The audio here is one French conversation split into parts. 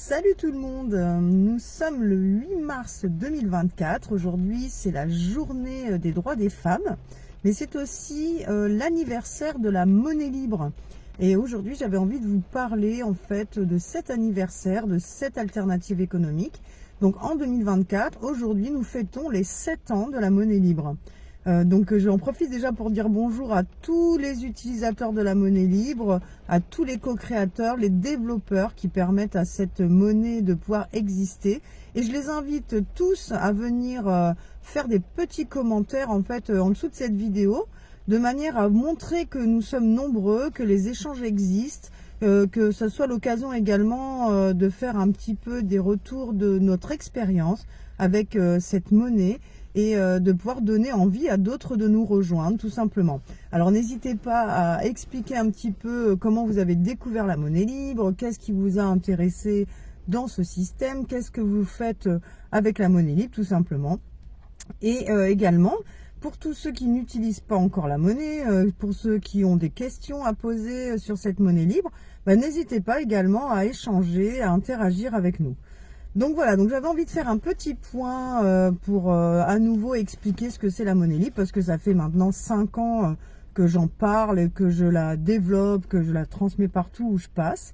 Salut tout le monde, nous sommes le 8 mars 2024, aujourd'hui c'est la journée des droits des femmes, mais c'est aussi l'anniversaire de la monnaie libre. Et aujourd'hui j'avais envie de vous parler en fait de cet anniversaire, de cette alternative économique. Donc en 2024, aujourd'hui nous fêtons les 7 ans de la monnaie libre. Donc j'en profite déjà pour dire bonjour à tous les utilisateurs de la monnaie libre, à tous les co-créateurs, les développeurs qui permettent à cette monnaie de pouvoir exister. Et je les invite tous à venir faire des petits commentaires en fait en dessous de cette vidéo, de manière à montrer que nous sommes nombreux, que les échanges existent, que ce soit l'occasion également de faire un petit peu des retours de notre expérience avec cette monnaie, et de pouvoir donner envie à d'autres de nous rejoindre, tout simplement. Alors n'hésitez pas à expliquer un petit peu comment vous avez découvert la monnaie libre, qu'est-ce qui vous a intéressé dans ce système, qu'est-ce que vous faites avec la monnaie libre, tout simplement. Et également, pour tous ceux qui n'utilisent pas encore la monnaie, pour ceux qui ont des questions à poser sur cette monnaie libre, n'hésitez pas également à échanger, à interagir avec nous. Donc voilà, donc j'avais envie de faire un petit point pour à nouveau expliquer ce que c'est la monnaie libre, parce que ça fait maintenant 5 ans que j'en parle, que je la développe, que je la transmets partout où je passe.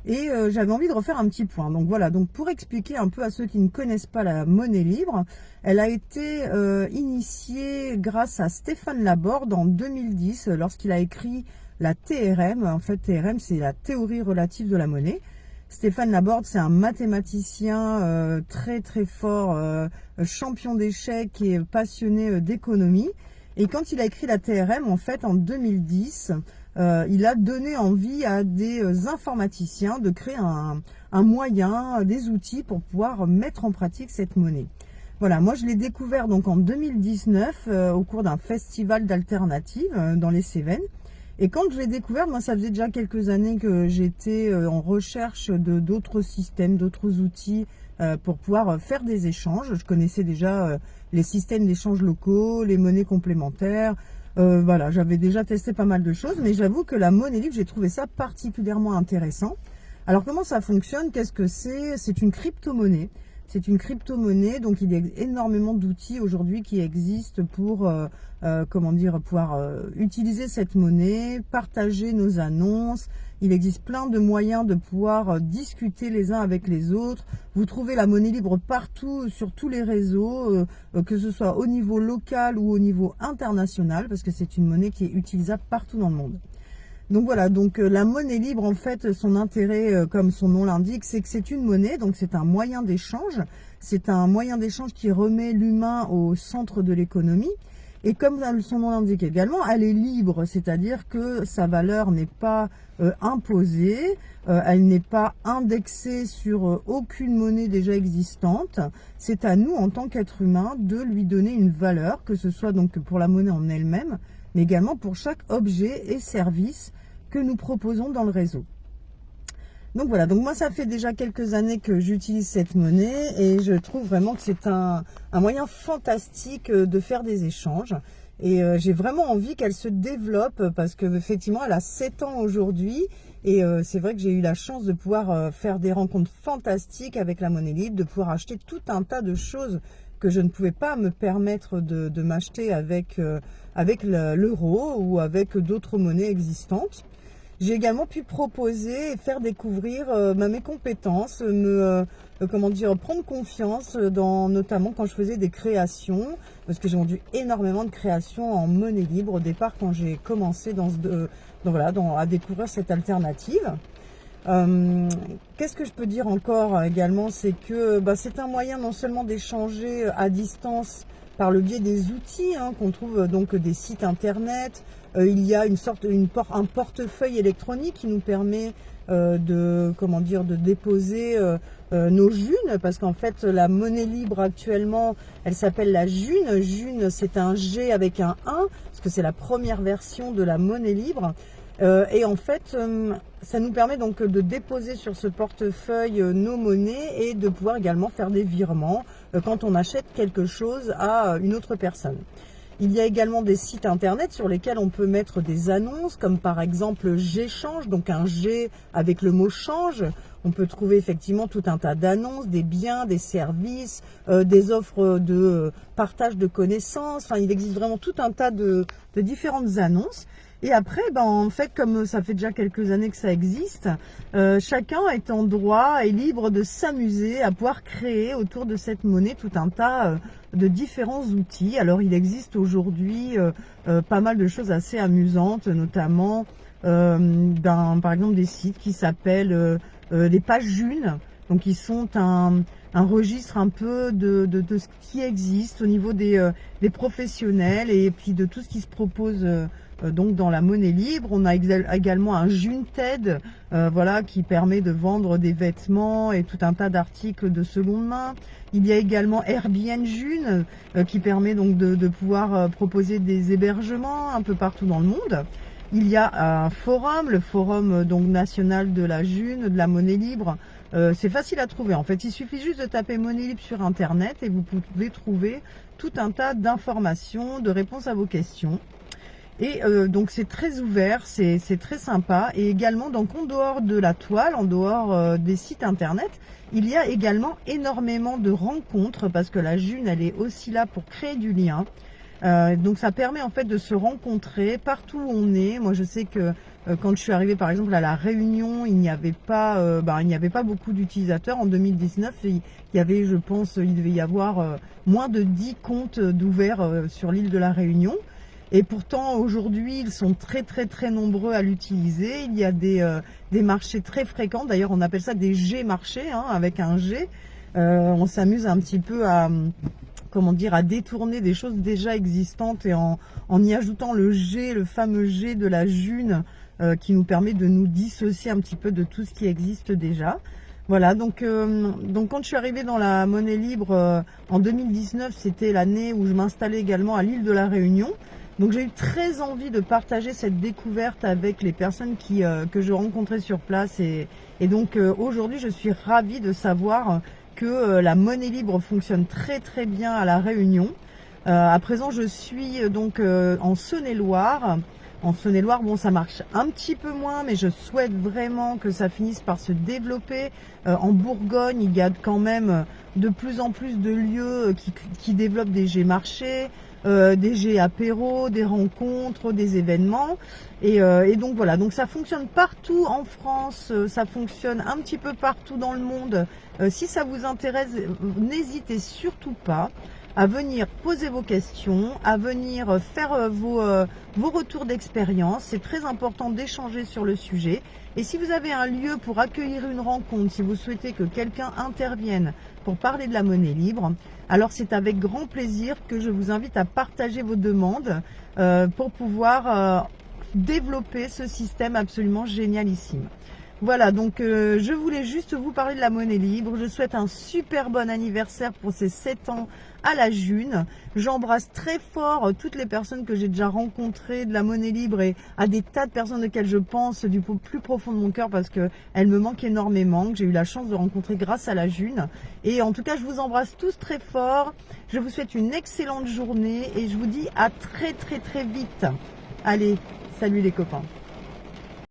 Et j'avais envie de refaire un petit point. Donc voilà, donc pour expliquer un peu à ceux qui ne connaissent pas la monnaie libre, elle a été initiée grâce à Stéphane Laborde en 2010, lorsqu'il a écrit la TRM. En fait, TRM, c'est la théorie relative de la monnaie. Stéphane Laborde, c'est un mathématicien très très fort, champion d'échecs et passionné d'économie. Et quand il a écrit la TRM, en fait, en 2010, il a donné envie à des informaticiens de créer un moyen, des outils pour pouvoir mettre en pratique cette monnaie. Voilà, moi je l'ai découvert donc en 2019 au cours d'un festival d'alternatives dans les Cévennes. Et quand je l'ai découvert, moi, ça faisait déjà quelques années que j'étais en recherche de d'autres systèmes, d'autres outils pour pouvoir faire des échanges. Je connaissais déjà les systèmes d'échanges locaux, les monnaies complémentaires. Voilà, j'avais déjà testé pas mal de choses, mais j'avoue que la monnaie libre, j'ai trouvé ça particulièrement intéressant. Alors, comment ça fonctionne? Qu'est-ce que c'est? C'est une crypto-monnaie. C'est une crypto-monnaie, donc il y a énormément d'outils aujourd'hui qui existent pour pouvoir utiliser cette monnaie, partager nos annonces. Il existe plein de moyens de pouvoir discuter les uns avec les autres. Vous trouvez la monnaie libre partout, sur tous les réseaux, que ce soit au niveau local ou au niveau international, parce que c'est une monnaie qui est utilisable partout dans le monde. Donc voilà, donc la monnaie libre, en fait, son intérêt, comme son nom l'indique, c'est que c'est une monnaie, donc c'est un moyen d'échange. C'est un moyen d'échange qui remet l'humain au centre de l'économie. Et comme son nom l'indique également, elle est libre, c'est-à-dire que sa valeur n'est pas imposée, elle n'est pas indexée sur aucune monnaie déjà existante. C'est à nous, en tant qu'être humain, de lui donner une valeur, que ce soit donc pour la monnaie en elle-même, mais également pour chaque objet et service que nous proposons dans le réseau. Donc voilà, donc moi ça fait déjà quelques années que j'utilise cette monnaie et je trouve vraiment que c'est un moyen fantastique de faire des échanges. Et j'ai vraiment envie qu'elle se développe parce que effectivement elle a 7 ans aujourd'hui et c'est vrai que j'ai eu la chance de pouvoir faire des rencontres fantastiques avec la monnaie libre, de pouvoir acheter tout un tas de choses que je ne pouvais pas me permettre de m'acheter avec l'euro ou avec d'autres monnaies existantes. J'ai également pu proposer et faire découvrir mes compétences, prendre confiance notamment quand je faisais des créations, parce que j'ai vendu énormément de créations en monnaie libre au départ quand j'ai commencé à découvrir cette alternative. Qu'est-ce que je peux dire encore également, c'est que c'est un moyen non seulement d'échanger à distance par le biais des outils qu'on trouve donc des sites internet. Il y a un portefeuille électronique qui nous permet de déposer nos junes, parce qu'en fait la monnaie libre actuellement elle s'appelle la june. June, c'est un G avec un 1 parce que c'est la première version de la monnaie libre. Et en fait, ça nous permet donc de déposer sur ce portefeuille nos monnaies et de pouvoir également faire des virements quand on achète quelque chose à une autre personne. Il y a également des sites internet sur lesquels on peut mettre des annonces, comme par exemple Géchange, donc un G avec le mot change. On peut trouver effectivement tout un tas d'annonces, des biens, des services, des offres de partage de connaissances. Enfin, il existe vraiment tout un tas de différentes annonces. Et après, en fait, comme ça fait déjà quelques années que ça existe, chacun est en droit et libre de s'amuser à pouvoir créer autour de cette monnaie tout un tas de différents outils. Alors, il existe aujourd'hui pas mal de choses assez amusantes, notamment par exemple des sites qui s'appellent des pages June. Donc, ils sont un registre un peu de ce qui existe au niveau des professionnels et puis de tout ce qui se propose donc dans la monnaie libre. On a également un Junted, voilà, qui permet de vendre des vêtements et tout un tas d'articles de seconde main. Il y a également Airbnb June, qui permet donc de pouvoir proposer des hébergements un peu partout dans le monde. Il y a un forum, le forum donc national de la June, de la monnaie libre. C'est facile à trouver. En fait, il suffit juste de taper monnaie libre sur Internet et vous pouvez trouver tout un tas d'informations, de réponses à vos questions. Et donc c'est très ouvert, c'est très sympa. Et également, donc en dehors de la toile, en dehors des sites internet, il y a également énormément de rencontres parce que la June, elle est aussi là pour créer du lien. Donc ça permet en fait de se rencontrer partout où on est. Moi je sais que quand je suis arrivée par exemple à La Réunion, il n'y avait pas beaucoup d'utilisateurs. En 2019, il y avait, je pense, il devait y avoir moins de 10 comptes d'ouverts sur l'île de La Réunion. Et pourtant, aujourd'hui, ils sont très nombreux à l'utiliser. Il y a des marchés très fréquents. D'ailleurs, on appelle ça des G-marchés, hein, avec un G. On s'amuse un petit peu à détourner des choses déjà existantes et en y ajoutant le G, le fameux G de la June, qui nous permet de nous dissocier un petit peu de tout ce qui existe déjà. Voilà, donc quand je suis arrivée dans la monnaie libre en 2019, c'était l'année où je m'installais également à l'île de la Réunion. Donc j'ai eu très envie de partager cette découverte avec les personnes que je rencontrais sur place. Et donc aujourd'hui, je suis ravie de savoir que la monnaie libre fonctionne très bien à La Réunion. À présent, je suis donc en Saône-et-Loire. En Saône-et-Loire, bon, ça marche un petit peu moins, mais je souhaite vraiment que ça finisse par se développer. En Bourgogne, il y a quand même de plus en plus de lieux qui développent des G-marchés, des G-apéros, des rencontres, des événements. Et donc voilà, donc ça fonctionne partout en France, ça fonctionne un petit peu partout dans le monde. Si ça vous intéresse, n'hésitez surtout pas à venir poser vos questions, à venir faire vos retours d'expérience. C'est très important d'échanger sur le sujet. Et si vous avez un lieu pour accueillir une rencontre, si vous souhaitez que quelqu'un intervienne pour parler de la monnaie libre, alors c'est avec grand plaisir que je vous invite à partager vos demandes pour pouvoir développer ce système absolument génialissime. Voilà, donc je voulais juste vous parler de la monnaie libre. Je souhaite un super bon anniversaire pour ces 7 ans à la June. J'embrasse très fort toutes les personnes que j'ai déjà rencontrées de la monnaie libre et à des tas de personnes auxquelles je pense du plus profond de mon cœur parce qu'elles me manquent énormément, que j'ai eu la chance de rencontrer grâce à la June. Et en tout cas, je vous embrasse tous très fort. Je vous souhaite une excellente journée et je vous dis à très vite. Allez, salut les copains.